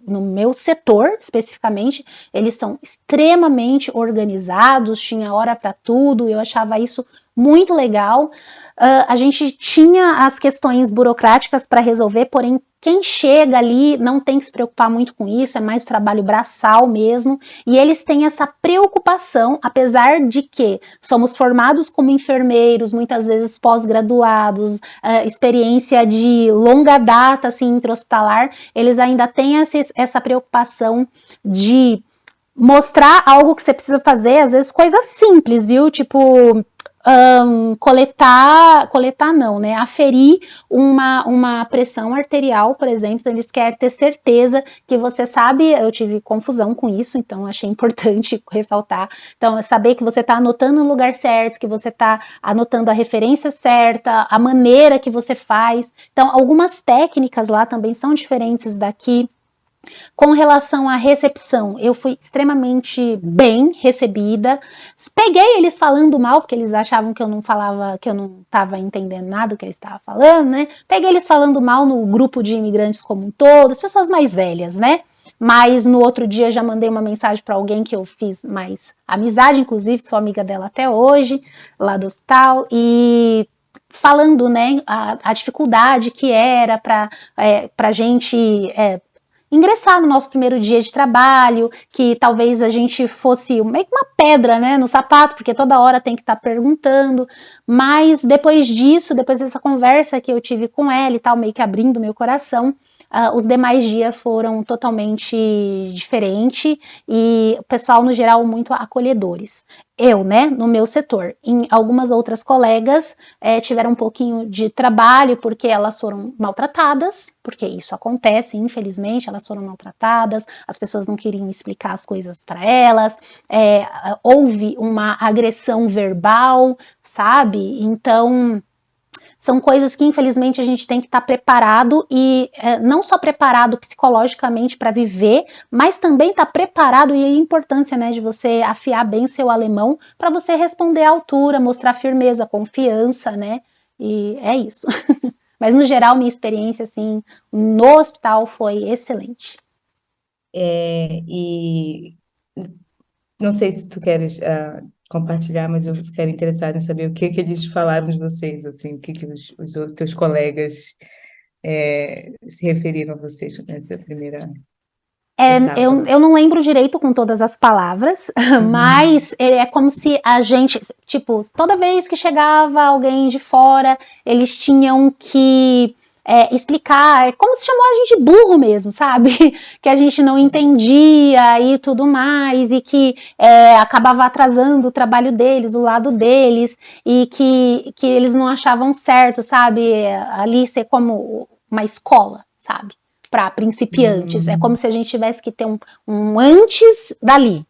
[SPEAKER 1] no meu setor, especificamente, eles são extremamente organizados, tinha hora para tudo, eu achava isso muito legal. A gente tinha as questões burocráticas para resolver, porém quem chega ali não tem que se preocupar muito com isso, é mais trabalho braçal mesmo, e eles têm essa preocupação, apesar de que somos formados como enfermeiros, muitas vezes pós-graduados, experiência de longa data, assim, intra-hospitalar, eles ainda têm essa preocupação de mostrar algo que você precisa fazer, às vezes coisas simples, viu? Tipo, coletar não, né? Aferir uma pressão arterial, por exemplo, então eles querem ter certeza que você sabe, eu tive confusão com isso, então achei importante ressaltar. Então, é saber que você está anotando no lugar certo, que você está anotando a referência certa, a maneira que você faz. Então, algumas técnicas lá também são diferentes daqui. Com relação à recepção, eu fui extremamente bem recebida. Peguei eles falando mal, porque eles achavam que eu não falava, que eu não estava entendendo nada do que eles estavam falando, né? Peguei eles falando mal no grupo de imigrantes como um todo, as pessoas mais velhas, né? Mas no outro dia já mandei uma mensagem para alguém que eu fiz mais amizade, inclusive, sou amiga dela até hoje, lá do hospital, e falando, né, a dificuldade que era para gente ingressar no nosso primeiro dia de trabalho, que talvez a gente fosse meio que uma pedra, né, no sapato, porque toda hora tem que estar perguntando, mas depois disso, depois dessa conversa que eu tive com ela e tal, meio que abrindo meu coração, os demais dias foram totalmente diferentes e o pessoal, no geral, muito acolhedores. Eu, né, no meu setor. Em algumas outras colegas tiveram um pouquinho de trabalho porque elas foram maltratadas, porque isso acontece, infelizmente, elas foram maltratadas, as pessoas não queriam explicar as coisas para elas, houve uma agressão verbal, sabe? Então, são coisas que, infelizmente, a gente tem que estar preparado e não só preparado psicologicamente para viver, mas também estar preparado, e a importância, né, de você afiar bem seu alemão para você responder à altura, mostrar firmeza, confiança, né, e é isso. Mas, no geral, minha experiência, assim, no hospital foi excelente.
[SPEAKER 3] E não sei se tu queres compartilhar, mas eu fiquei interessada em saber o que eles falaram de vocês, assim, o que os teus colegas se referiram a vocês nessa primeira etapa.
[SPEAKER 1] Eu não lembro direito com todas as palavras, mas é como se a gente, tipo, toda vez que chegava alguém de fora, eles tinham que explicar, como se chamou a gente de burro mesmo, sabe? Que a gente não entendia e tudo mais, e que acabava atrasando o trabalho deles, o lado deles, e que eles não achavam certo, sabe? Ali ser como uma escola, sabe? Para principiantes, é como se a gente tivesse que ter um antes dali,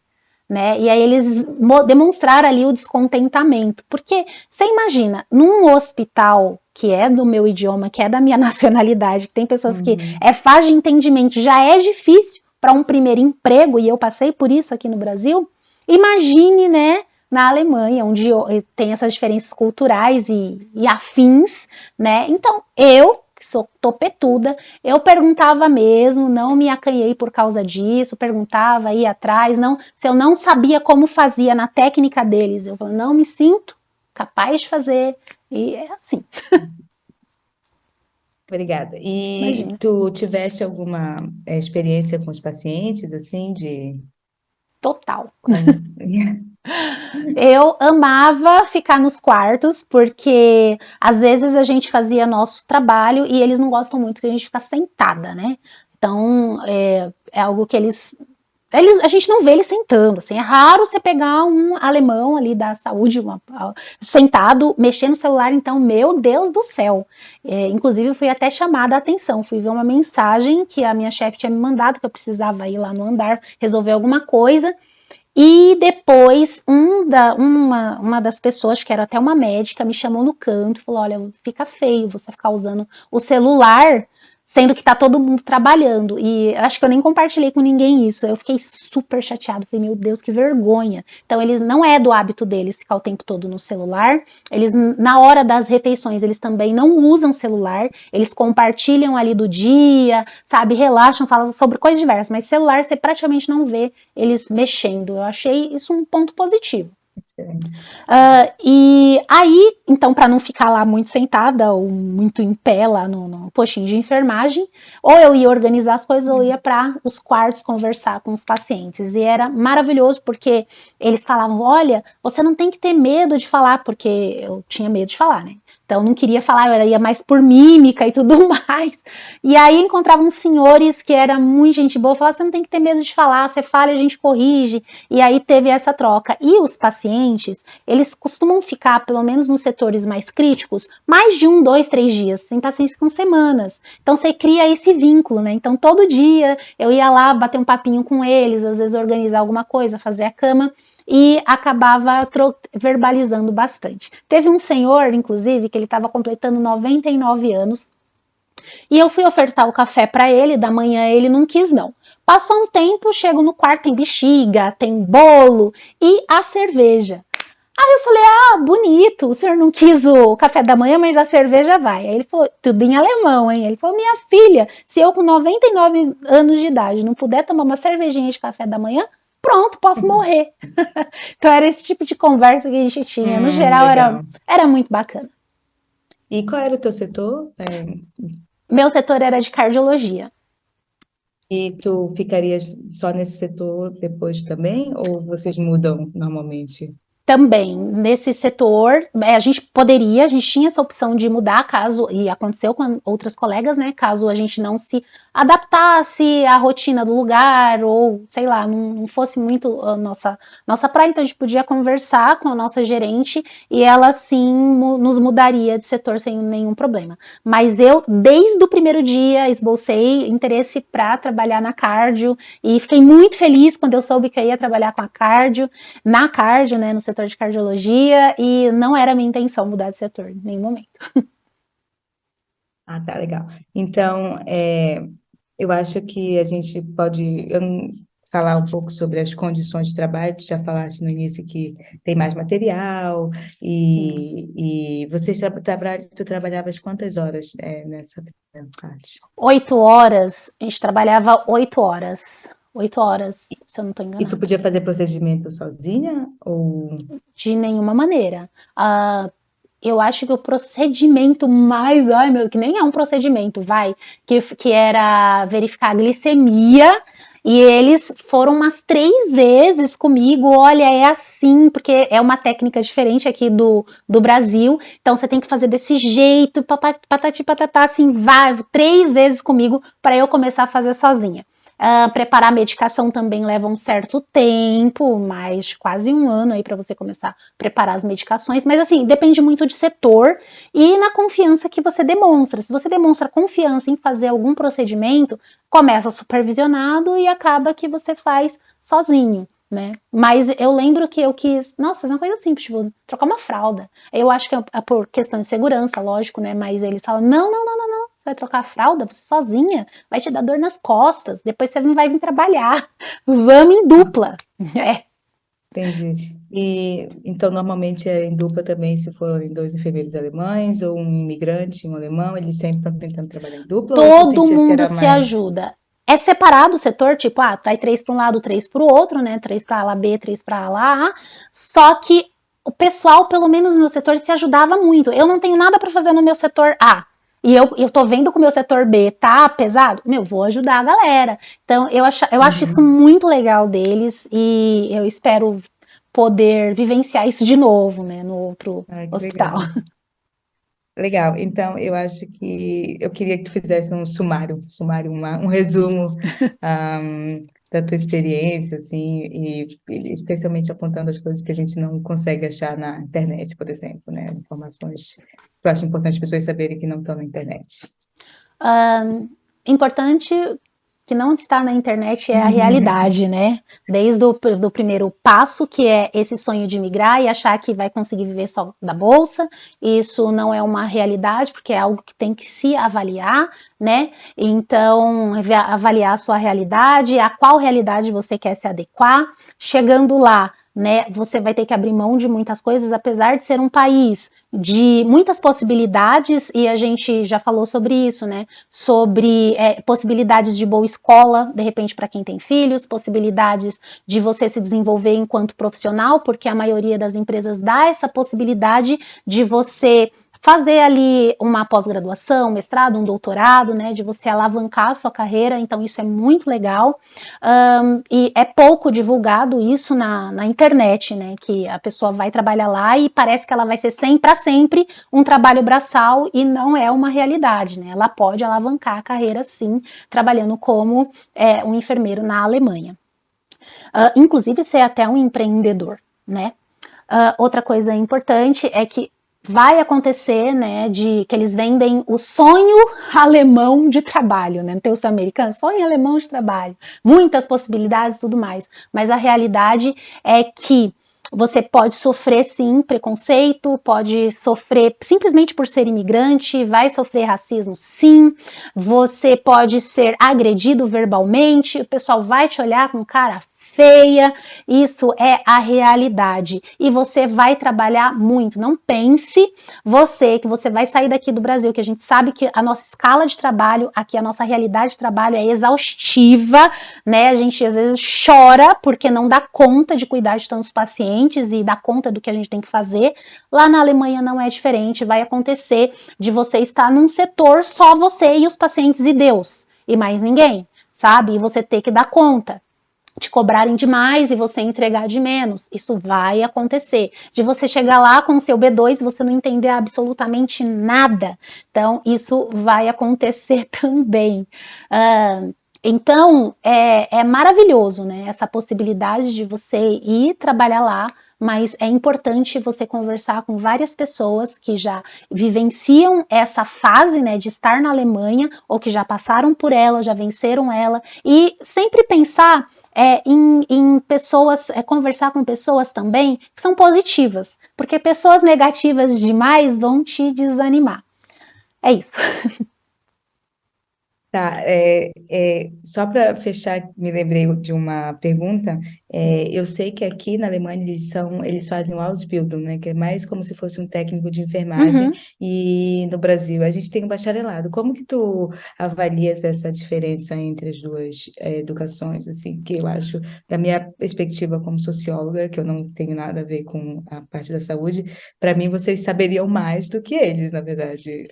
[SPEAKER 1] né? E aí eles demonstraram ali o descontentamento, porque você imagina, num hospital que é do meu idioma, que é da minha nacionalidade, que tem pessoas que faz de entendimento, já é difícil para um primeiro emprego, e eu passei por isso aqui no Brasil, imagine, né, na Alemanha, onde tem essas diferenças culturais e afins, né? Então, eu que sou topetuda, eu perguntava mesmo, não me acanhei por causa disso, perguntava, ia atrás, não, se eu não sabia como fazia na técnica deles, eu falei, não me sinto capaz de fazer, e é assim.
[SPEAKER 3] Obrigada. E
[SPEAKER 1] Imagina.
[SPEAKER 3] tu tiveste alguma experiência com os pacientes, assim, de...
[SPEAKER 1] Total. Eu amava ficar nos quartos, porque às vezes a gente fazia nosso trabalho e eles não gostam muito que a gente fica sentada, né? Então, é algo que a gente não vê eles sentando, assim, é raro você pegar um alemão ali da saúde sentado, mexendo no celular, então, meu Deus do céu. Inclusive, fui até chamada a atenção, fui ver uma mensagem que a minha chefe tinha me mandado, que eu precisava ir lá no andar resolver alguma coisa, E depois, uma das pessoas, que era até uma médica, me chamou no canto e falou: olha, fica feio você ficar usando o celular, sendo que tá todo mundo trabalhando. E acho que eu nem compartilhei com ninguém isso. Eu fiquei super chateada. Falei, meu Deus, que vergonha. Então, eles não é do hábito deles ficar o tempo todo no celular. Eles, na hora das refeições, eles também não usam celular. Eles compartilham ali do dia, sabe? Relaxam, falam sobre coisas diversas. Mas celular você praticamente não vê eles mexendo. Eu achei isso um ponto positivo. E aí, então, para não ficar lá muito sentada ou muito em pé lá no postinho de enfermagem, ou eu ia organizar as coisas ou ia para os quartos conversar com os pacientes. E era maravilhoso porque eles falavam: olha, você não tem que ter medo de falar, porque eu tinha medo de falar, né? Então, eu não queria falar, eu ia mais por mímica e tudo mais. E aí, encontrava uns senhores que era muito gente boa, falavam: você não tem que ter medo de falar, você fala e a gente corrige. E aí teve essa troca. E os pacientes, eles costumam ficar, pelo menos nos setores mais críticos, mais de 1, 2, 3 dias. Tem pacientes com semanas. Então, você cria esse vínculo, né? Então, todo dia eu ia lá bater um papinho com eles, às vezes organizar alguma coisa, fazer a cama, e acabava verbalizando bastante. Teve um senhor, inclusive, que ele estava completando 99 anos, e eu fui ofertar o café para ele, da manhã ele não quis não. Passou um tempo, chego no quarto, tem bexiga, tem bolo e a cerveja. Aí eu falei: ah, bonito, o senhor não quis o café da manhã, mas a cerveja vai. Aí ele falou, tudo em alemão, hein? Ele falou: minha filha, se eu com 99 anos de idade não puder tomar uma cervejinha de café da manhã, pronto, posso morrer. Então era esse tipo de conversa que a gente tinha. No geral, era muito bacana.
[SPEAKER 3] E qual era o teu setor?
[SPEAKER 1] Meu setor era de cardiologia.
[SPEAKER 3] E tu ficarias só nesse setor depois também? Ou vocês mudam normalmente?
[SPEAKER 1] Também, nesse setor, a gente tinha essa opção de mudar caso, e aconteceu com outras colegas, né, caso a gente não se adaptasse à rotina do lugar, ou, sei lá, não fosse muito a nossa praia, então a gente podia conversar com a nossa gerente, e ela, sim, nos mudaria de setor sem nenhum problema. Mas eu, desde o primeiro dia, esbocei interesse para trabalhar na cardio, e fiquei muito feliz quando eu soube que eu ia trabalhar com a cardio, na cardio, né, no setor de cardiologia, e não era minha intenção mudar de setor em nenhum momento.
[SPEAKER 3] Ah, tá, legal. Então, eu acho que a gente pode falar um pouco sobre as condições de trabalho. Tu já falaste no início que tem mais material, e tu trabalhavas quantas horas nessa parte?
[SPEAKER 1] 8 horas, a gente trabalhava 8 horas. 8 horas, se eu não estou
[SPEAKER 3] E tu
[SPEAKER 1] enganada.
[SPEAKER 3] podia fazer procedimento sozinha? Ou...
[SPEAKER 1] De nenhuma maneira. Eu acho que o procedimento mais, ai meu, que nem é um procedimento, que era verificar a glicemia, e eles foram umas 3 vezes comigo: olha, é assim, porque é uma técnica diferente aqui do Brasil, então você tem que fazer desse jeito, patati patatá, assim, 3 vezes comigo para eu começar a fazer sozinha. Preparar a medicação também leva um certo tempo, mais quase 1 ano aí para você começar a preparar as medicações, mas assim, depende muito de setor e na confiança que você demonstra. Se você demonstra confiança em fazer algum procedimento, começa supervisionado e acaba que você faz sozinho, né? Mas eu lembro que eu quis, nossa, fazer uma coisa simples, tipo, trocar uma fralda. Eu acho que é por questão de segurança, lógico, né? Mas eles falam: não, você vai trocar a fralda, você sozinha, vai te dar dor nas costas, depois você não vai vir trabalhar. Vamos em dupla.
[SPEAKER 3] Entendi. E então, normalmente é em dupla também, se forem 2 enfermeiros alemães ou um imigrante, um alemão, eles sempre estão tentando trabalhar em dupla, ou tu
[SPEAKER 1] Todo
[SPEAKER 3] sentias que
[SPEAKER 1] mundo
[SPEAKER 3] era
[SPEAKER 1] se
[SPEAKER 3] mais...
[SPEAKER 1] ajuda. É separado o setor, tipo, vai 3 para um lado, 3 para o outro, né? 3 para a ala B, 3 para a ala A. Só que o pessoal, pelo menos no meu setor, se ajudava muito. Eu não tenho nada para fazer no meu setor A. E eu tô vendo que o meu setor B tá pesado, vou ajudar a galera. Então, eu acho isso muito legal deles, e eu espero poder vivenciar isso de novo, né, no outro hospital.
[SPEAKER 3] Legal. Legal. Então, eu acho que eu queria que tu fizesse um sumário, um resumo da tua experiência, assim, e especialmente apontando as coisas que a gente não consegue achar na internet, por exemplo, né? Informações que tu acha importante as pessoas saberem que não estão na internet.
[SPEAKER 1] Importante que não está na internet é a realidade, né? Desde o do primeiro passo, que é esse sonho de migrar e achar que vai conseguir viver só da bolsa, isso não é uma realidade, porque é algo que tem que se avaliar, né? Então, avaliar a sua realidade, a qual realidade você quer se adequar. Chegando lá, né, você vai ter que abrir mão de muitas coisas, apesar de ser um país de muitas possibilidades, e a gente já falou sobre isso, né? Sobre possibilidades de boa escola, de repente, para quem tem filhos, possibilidades de você se desenvolver enquanto profissional, porque a maioria das empresas dá essa possibilidade de você fazer ali uma pós-graduação, mestrado, um doutorado, né, de você alavancar a sua carreira, então isso é muito legal, e é pouco divulgado isso na internet, né, que a pessoa vai trabalhar lá e parece que ela vai ser para sempre um trabalho braçal, e não é uma realidade, né, ela pode alavancar a carreira sim, trabalhando como um enfermeiro na Alemanha. Inclusive ser até um empreendedor, né. Outra coisa importante é que vai acontecer, né, de que eles vendem o sonho alemão de trabalho, né, não tem o sonho americano, sonho alemão de trabalho, muitas possibilidades e tudo mais, mas a realidade é que você pode sofrer sim preconceito, pode sofrer simplesmente por ser imigrante, vai sofrer racismo sim, você pode ser agredido verbalmente, o pessoal vai te olhar com cara feia, isso é a realidade, e você vai trabalhar muito, não pense que você vai sair daqui do Brasil, que a gente sabe que a nossa escala de trabalho, aqui a nossa realidade de trabalho é exaustiva, né, a gente às vezes chora porque não dá conta de cuidar de tantos pacientes e dá conta do que a gente tem que fazer. Lá na Alemanha não é diferente, vai acontecer de você estar num setor só você e os pacientes e Deus, e mais ninguém, sabe, e você ter que dar conta. Te cobrarem demais e você entregar de menos, isso vai acontecer, de você chegar lá com o seu B2 e você não entender absolutamente nada, então isso vai acontecer também. Então é maravilhoso, né, essa possibilidade de você ir trabalhar lá, mas é importante você conversar com várias pessoas que já vivenciam essa fase, né, de estar na Alemanha, ou que já passaram por ela, já venceram ela, e sempre pensar em pessoas, conversar com pessoas também que são positivas, porque pessoas negativas demais vão te desanimar. É isso.
[SPEAKER 3] Tá, só para fechar, me lembrei de uma pergunta. Eu sei que aqui na Alemanha eles fazem o Ausbildung, né, que é mais como se fosse um técnico de enfermagem, e no Brasil a gente tem um bacharelado. Como que tu avalias essa diferença entre as duas educações, assim, que eu acho, da minha perspectiva como socióloga, que eu não tenho nada a ver com a parte da saúde, para mim vocês saberiam mais do que eles, na verdade.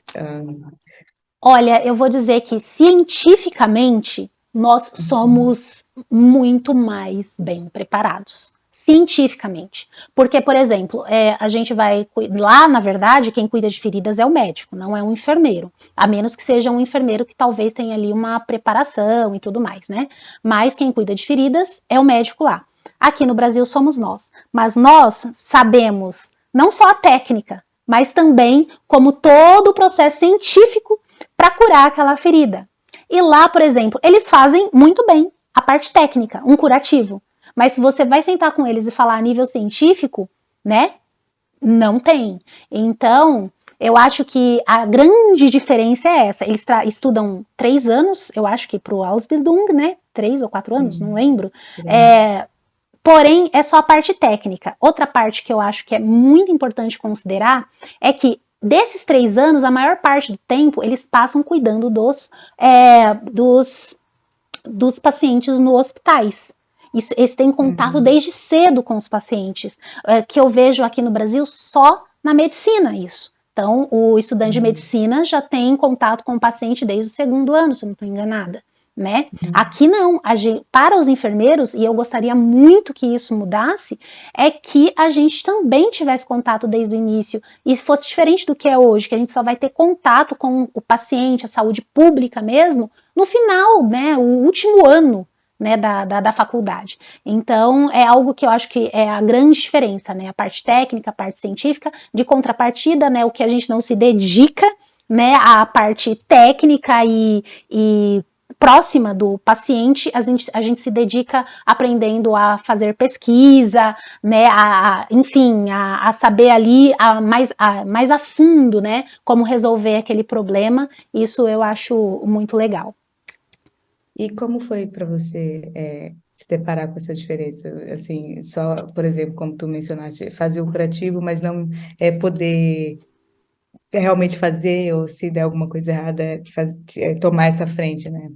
[SPEAKER 1] Olha, eu vou dizer que cientificamente nós somos muito mais bem preparados. Cientificamente. Porque, por exemplo, a gente vai lá, na verdade, quem cuida de feridas é o médico, não é um enfermeiro. A menos que seja um enfermeiro que talvez tenha ali uma preparação e tudo mais, né? Mas quem cuida de feridas é o médico lá. Aqui no Brasil somos nós. Mas nós sabemos não só a técnica, mas também como todo o processo científico para curar aquela ferida. E lá, por exemplo, eles fazem muito bem a parte técnica, um curativo. Mas se você vai sentar com eles e falar a nível científico, né? Não tem. Então, eu acho que a grande diferença é essa. Eles estudam 3 anos, eu acho que para o Ausbildung, né? 3 ou 4 anos, não lembro. Porém, é só a parte técnica. Outra parte que eu acho que é muito importante considerar é que desses 3 anos, a maior parte do tempo, eles passam cuidando dos pacientes nos hospitais. Eles têm contato desde cedo com os pacientes, que eu vejo aqui no Brasil só na medicina isso. Então, o estudante de medicina já tem contato com o paciente desde o 2º ano, se eu não estou enganada. Né? Aqui não, para os enfermeiros, e eu gostaria muito que isso mudasse, é que a gente também tivesse contato desde o início, e fosse diferente do que é hoje, que a gente só vai ter contato com o paciente, a saúde pública mesmo, no final, né, o último ano, né, da faculdade. Então, é algo que eu acho que é a grande diferença, né, a parte técnica, a parte científica, de contrapartida, né, o que a gente não se dedica, né, a parte técnica e próxima do paciente, a gente se dedica aprendendo a fazer pesquisa, né, enfim, a saber ali mais a fundo, né, como resolver aquele problema. Isso eu acho muito legal.
[SPEAKER 3] E como foi para você se deparar com essa diferença? Assim, só, por exemplo, como tu mencionaste, fazer o curativo, mas não poder realmente fazer, ou se der alguma coisa errada, tomar essa frente, né?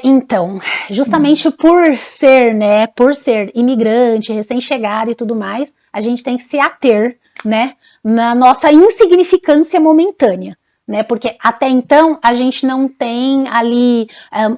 [SPEAKER 1] Então, justamente por ser imigrante, recém-chegada e tudo mais, a gente tem que se ater, né, na nossa insignificância momentânea, né, porque até então a gente não tem ali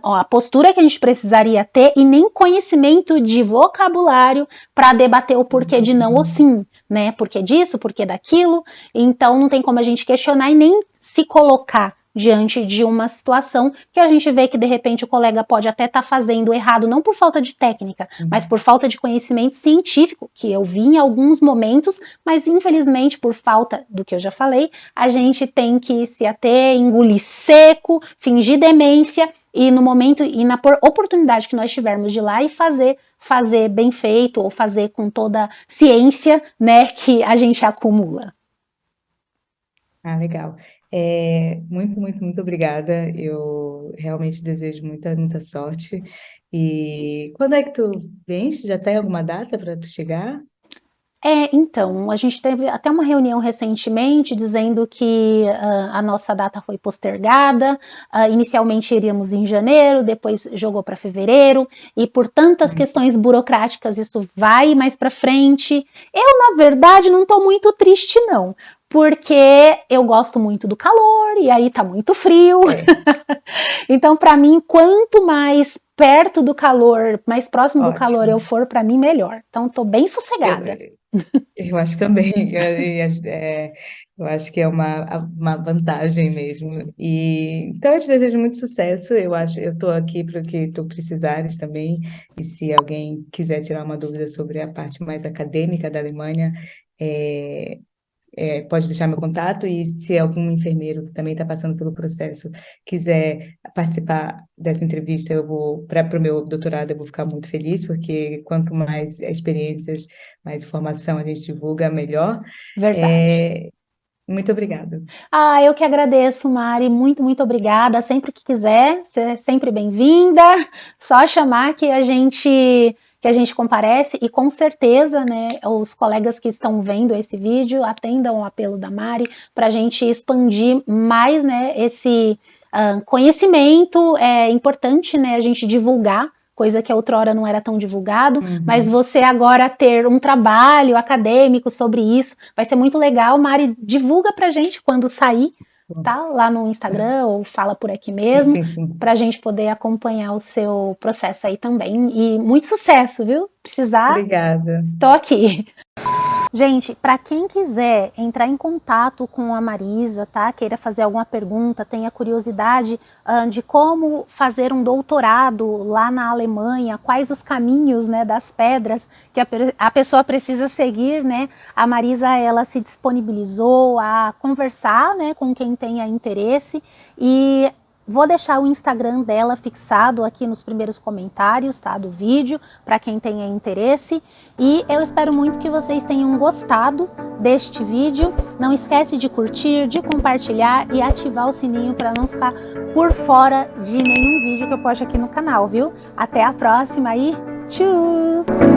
[SPEAKER 1] a postura que a gente precisaria ter e nem conhecimento de vocabulário para debater o porquê de não ou sim, né, porquê disso, porquê daquilo. Então não tem como a gente questionar e nem se colocar diante de uma situação que a gente vê que de repente o colega pode até estar fazendo errado, não por falta de técnica, mas por falta de conhecimento científico, que eu vi em alguns momentos, mas infelizmente por falta do que eu já falei, a gente tem que se ater, engolir seco, fingir demência e no momento e na oportunidade que nós tivermos de ir lá e fazer bem feito ou fazer com toda a ciência, né, que a gente acumula.
[SPEAKER 3] Ah, legal. Muito, muito, muito obrigada. Eu realmente desejo muita, muita sorte. E quando é que tu vens? Já tem alguma data para tu chegar?
[SPEAKER 1] Então, a gente teve até uma reunião recentemente dizendo que a nossa data foi postergada, inicialmente iríamos em janeiro, depois jogou para fevereiro, e por tantas questões burocráticas isso vai mais para frente. Eu, na verdade, não estou muito triste, não, porque eu gosto muito do calor, e aí tá muito frio. Então, para mim, quanto mais perto do calor, mais próximo do calor eu for, para mim, melhor. Então, estou bem sossegada.
[SPEAKER 3] Eu acho também, eu acho que é uma vantagem mesmo. E então eu te desejo muito sucesso. Eu estou aqui para o que tu precisares também. E se alguém quiser tirar uma dúvida sobre a parte mais acadêmica da Alemanha, pode deixar meu contato. E se algum enfermeiro que também está passando pelo processo quiser participar dessa entrevista, para o meu doutorado, eu vou ficar muito feliz, porque quanto mais experiências, mais informação a gente divulga, melhor.
[SPEAKER 1] Verdade.
[SPEAKER 3] Muito obrigada.
[SPEAKER 1] Eu que agradeço, Mari, muito, muito obrigada. Sempre que quiser, você é sempre bem-vinda. Só chamar que a gente comparece e com certeza, né, os colegas que estão vendo esse vídeo atendam o apelo da Mari para a gente expandir mais, né, esse conhecimento. É importante, né, a gente divulgar, coisa que outrora não era tão divulgado, mas você agora ter um trabalho acadêmico sobre isso, vai ser muito legal. Mari, divulga pra gente quando sair, tá? Lá no Instagram ou fala por aqui mesmo, pra gente poder acompanhar o seu processo aí também. E muito sucesso, viu? Precisar,
[SPEAKER 3] obrigada.
[SPEAKER 1] Tô aqui. Gente, para quem quiser entrar em contato com a Marisa, tá? Queira fazer alguma pergunta, tenha curiosidade de como fazer um doutorado lá na Alemanha, quais os caminhos, né, das pedras que a pessoa precisa seguir, né? A Marisa, ela se disponibilizou a conversar, né, com quem tenha interesse, e vou deixar o Instagram dela fixado aqui nos primeiros comentários, tá, do vídeo, para quem tenha interesse. E eu espero muito que vocês tenham gostado deste vídeo. Não esquece de curtir, de compartilhar e ativar o sininho para não ficar por fora de nenhum vídeo que eu posto aqui no canal, viu? Até a próxima e tchau!